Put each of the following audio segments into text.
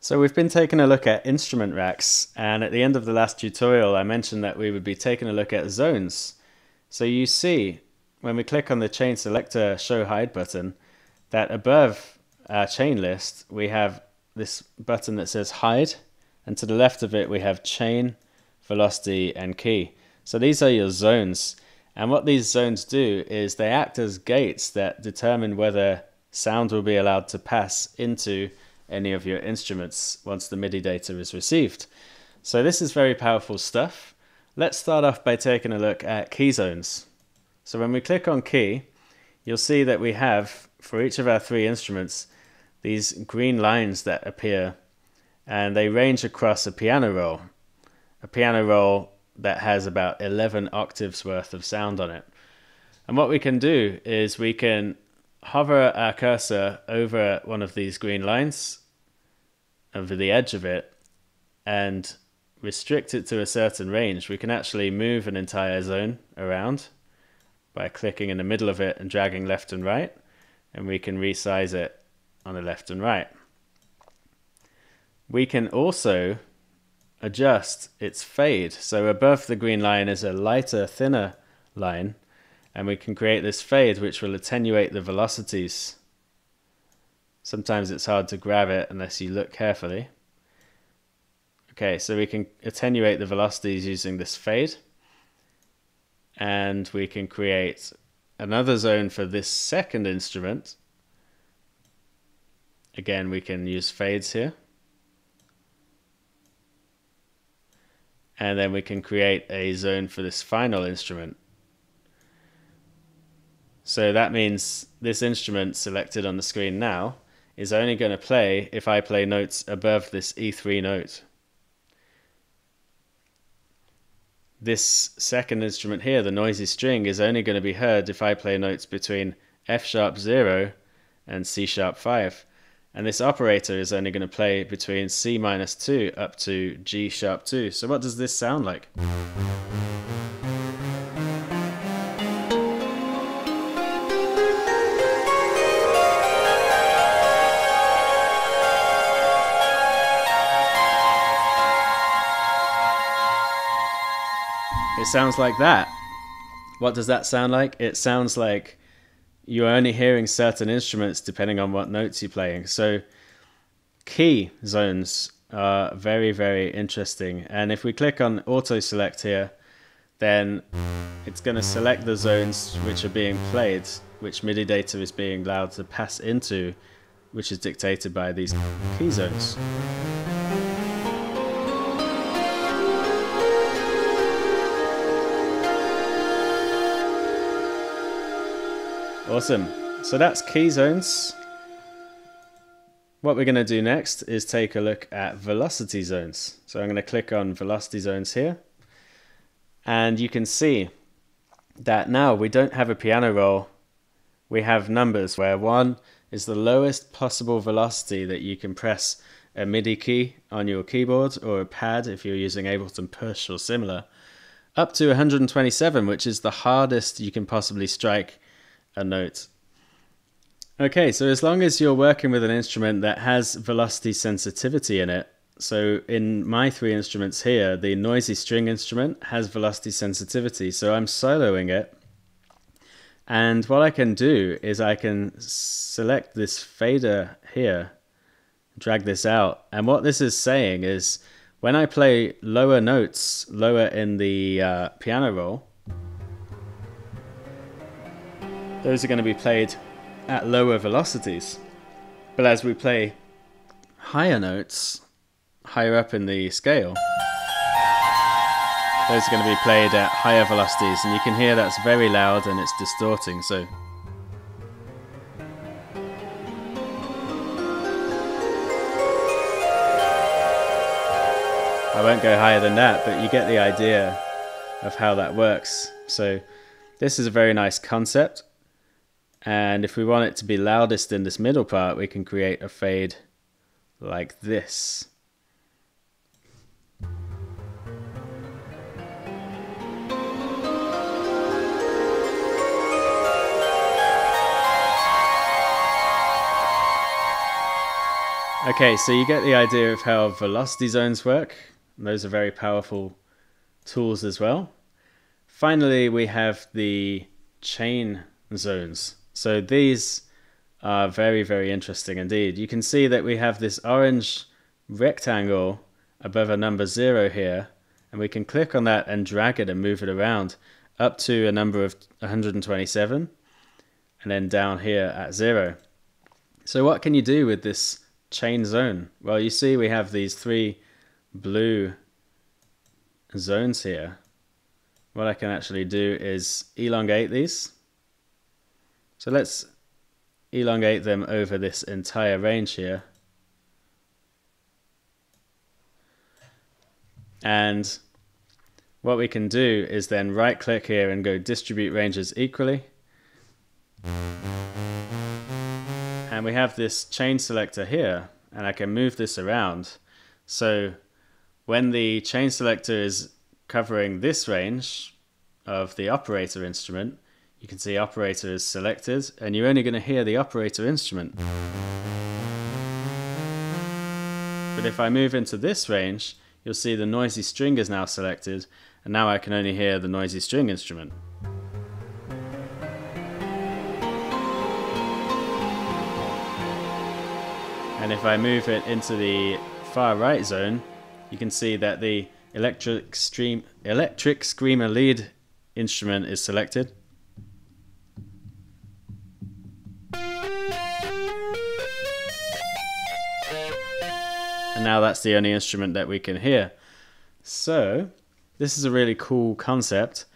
So we've been taking a look at instrument racks, and at the end of the last tutorial I mentioned that we would be taking a look at zones. So you see, when we click on the chain selector show hide button, that above our chain list we have this button that says hide, and to the left of it we have chain, velocity and key. So these are your zones, and what these zones do is they act as gates that determine whether sound will be allowed to pass into any of your instruments once the MIDI data is received. So this is very powerful stuff. Let's start off by taking a look at key zones. So when we click on key, you'll see that we have, for each of our three instruments, these green lines that appear, and they range across a piano roll that has about 11 octaves worth of sound on it. And what we can do is we can hover our cursor over one of these green lines, over the edge of it, and restrict it to a certain range. We can actually move an entire zone around by clicking in the middle of it and dragging left and right, and we can resize it on the left and right. We can also adjust its fade. So above the green line is a lighter, thinner line, and we can create this fade which will attenuate the velocities. Sometimes it's hard to grab it unless you look carefully. Okay, so we can attenuate the velocities using this fade, and we can create another zone for this second instrument. Again, we can use fades here. And then we can create a zone for this final instrument. So that means this instrument selected on the screen now is only going to play if I play notes above this E3 note. This second instrument here, the noisy string, is only going to be heard if I play notes between F# 0 and C# 5. And this operator is only going to play between C-2 up to G#2. So what does this sound like? It sounds like that. What does that sound like? It sounds like you're only hearing certain instruments depending on what notes you're playing. So key zones are very, very interesting. And if we click on auto select here, then it's going to select the zones which are being played, which MIDI data is being allowed to pass into, which is dictated by these key zones. Awesome. So that's key zones. What we're going to do next is take a look at velocity zones. So I'm going to click on velocity zones here. And you can see that now we don't have a piano roll. We have numbers where 1 is the lowest possible velocity that you can press a MIDI key on your keyboard or a pad if you're using Ableton Push or similar, up to 127, which is the hardest you can possibly strike a note. Okay, so as long as you're working with an instrument that has velocity sensitivity in it, so in my three instruments here, the noisy string instrument has velocity sensitivity, so I'm soloing it, and what I can do is I can select this fader here, drag this out, and what this is saying is when I play lower notes, lower in the piano roll, those are going to be played at lower velocities. But as we play higher notes, higher up in the scale, those are going to be played at higher velocities. And you can hear that's very loud and it's distorting. So I won't go higher than that, but you get the idea of how that works. So this is a very nice concept. And if we want it to be loudest in this middle part, we can create a fade like this. Okay, so you get the idea of how velocity zones work. Those are very powerful tools as well. Finally, we have the chain zones. So these are very, very interesting indeed. You can see that we have this orange rectangle above a number 0 here, and we can click on that and drag it and move it around up to a number of 127, and then down here at 0. So what can you do with this chain zone? Well, you see we have these 3 blue zones here. What I can actually do is elongate these. So let's elongate them over this entire range here. And what we can do is then right click here and go distribute ranges equally. And we have this chain selector here, and I can move this around. So when the chain selector is covering this range of the operator instrument, you can see operator is selected, and you're only going to hear the operator instrument. But if I move into this range, you'll see the noisy string is now selected, and now I can only hear the noisy string instrument. And if I move it into the far right zone, you can see that the electric screamer lead instrument is selected. And now that's the only instrument that we can hear. So this is a really cool concept,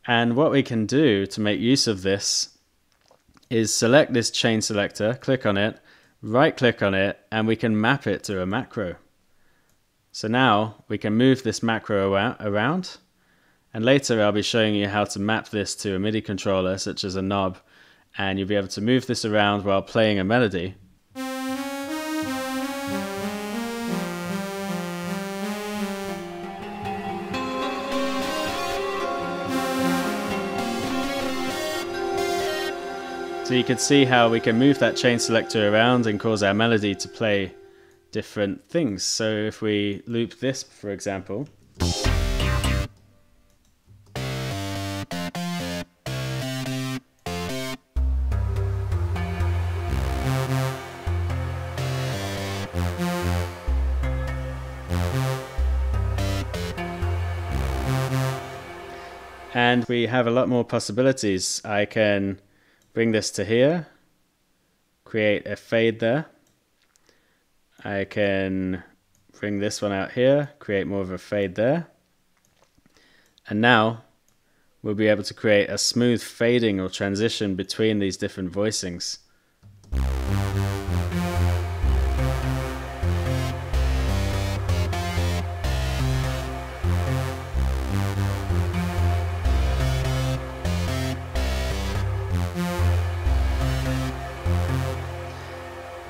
and what we can do to make use of this is select this chain selector, click on it, right click on it, and we can map it to a macro. So now we can move this macro around, and later I'll be showing you how to map this to a MIDI controller such as a knob, and you'll be able to move this around while playing a melody. So you can see how we can move that chain selector around and cause our melody to play different things. So if we loop this, for example, and we have a lot more possibilities. I can bring this to here, create a fade there. I can bring this one out here, create more of a fade there. And now we'll be able to create a smooth fading or transition between these different voicings.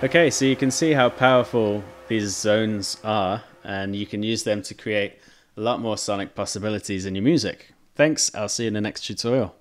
Okay, so you can see how powerful these zones are, and you can use them to create a lot more sonic possibilities in your music. Thanks, I'll see you in the next tutorial.